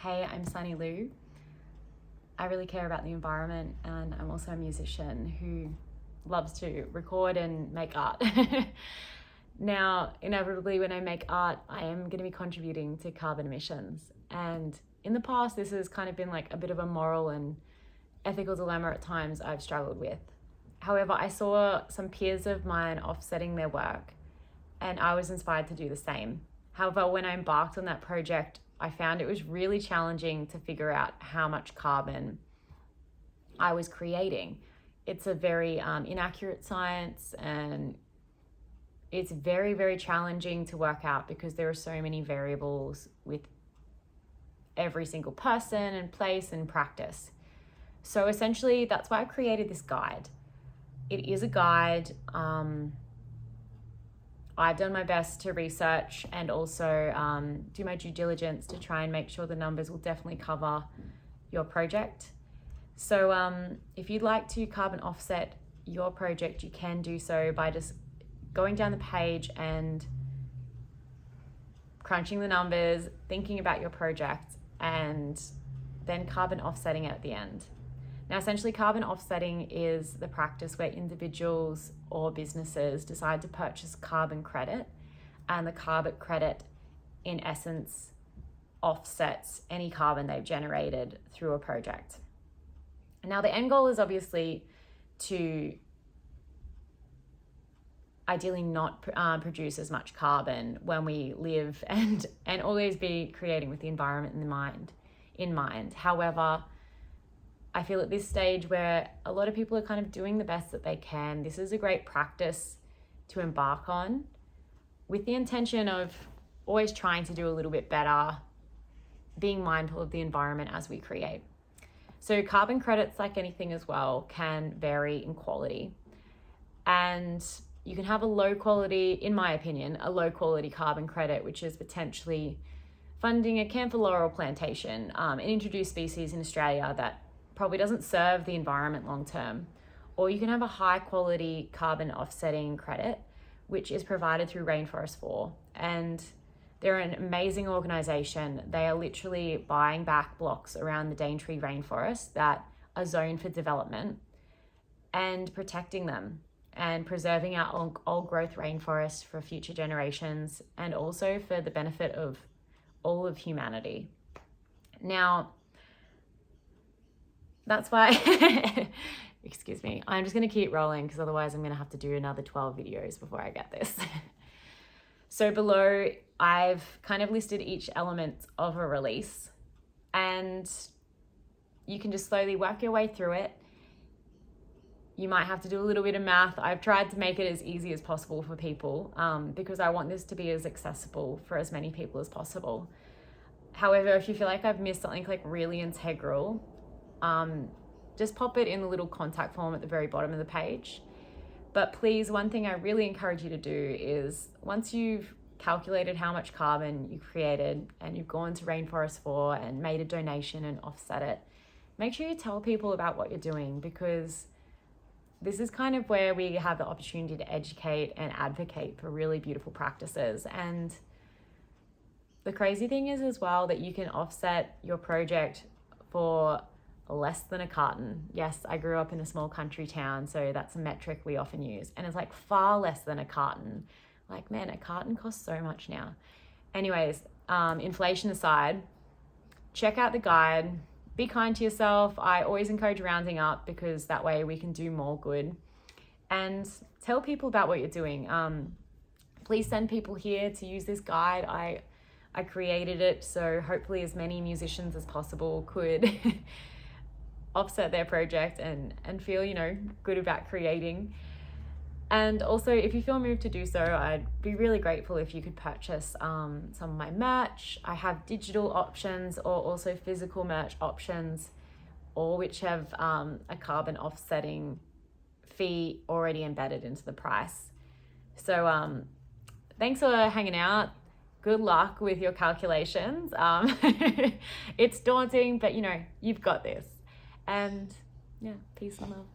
Hey, I'm Sunny Lou. I really care about the environment, and I'm also a musician who loves to record and make art. Now, inevitably, when I make art, I am going to be contributing to carbon emissions. And in the past, this has kind of been like a bit of a moral and ethical dilemma at times I've struggled with. However, I saw some peers of mine offsetting their work, and I was inspired to do the same. However, when I embarked on that project, I found it was really challenging to figure out how much carbon I was creating. It's a very inaccurate science, and it's very, very challenging to work out because there are so many variables with every single person and place and practice. So essentially, that's why I created this guide. It is a guide. I've done my best to research and also do my due diligence to try and make sure the numbers will definitely cover your project. So if you'd like to carbon offset your project, you can do so by just going down the page and crunching the numbers, thinking about your project, and then carbon offsetting it at the end. Now, essentially, carbon offsetting is the practice where individuals or businesses decide to purchase carbon credit, and the carbon credit, in essence, offsets any carbon they've generated through a project. Now, the end goal is obviously to ideally not produce as much carbon when we live and always be creating with the environment in mind. However, I feel at this stage where a lot of people are kind of doing the best that they can, this is a great practice to embark on with the intention of always trying to do a little bit better, being mindful of the environment as we create. So carbon credits, like anything as well, can vary in quality. And you can have a low quality, in my opinion, a low quality carbon credit, which is potentially funding a camphor laurel plantation, an introduced species in Australia that probably doesn't serve the environment long term. Or you can have a high quality carbon offsetting credit, which is provided through Rainforest 4. And they're an amazing organization. They are literally buying back blocks around the Daintree rainforest that are zoned for development and protecting them and preserving our old growth rainforest for future generations and also for the benefit of all of humanity. Now, that's why, excuse me, I'm just going to keep rolling because otherwise I'm going to have to do another 12 videos before I get this. So below, I've kind of listed each element of a release, and you can just slowly work your way through it. You might have to do a little bit of math. I've tried to make it as easy as possible for people because I want this to be as accessible for as many people as possible. However, if you feel like I've missed something like really integral, just pop it in the little contact form at the very bottom of the page. But please, one thing I really encourage you to do is once you've calculated how much carbon you created and you've gone to Rainforest 4 and made a donation and offset it, make sure you tell people about what you're doing, because this is kind of where we have the opportunity to educate and advocate for really beautiful practices. And the crazy thing is as well that you can offset your project for less than a carton. Yes, I grew up in a small country town, so that's a metric we often use. And it's like far less than a carton. Like, man, a carton costs so much now. Anyways, inflation aside, check out the guide. Be kind to yourself. I always encourage rounding up because that way we can do more good. And tell people about what you're doing. Please send people here to use this guide. I created it, so hopefully as many musicians as possible could offset their project and feel, good about creating. And also, if you feel moved to do so, I'd be really grateful if you could purchase some of my merch. I have digital options or also physical merch options, all which have a carbon offsetting fee already embedded into the price. So thanks for hanging out. Good luck with your calculations. It's daunting, but you've got this. And yeah, peace and love.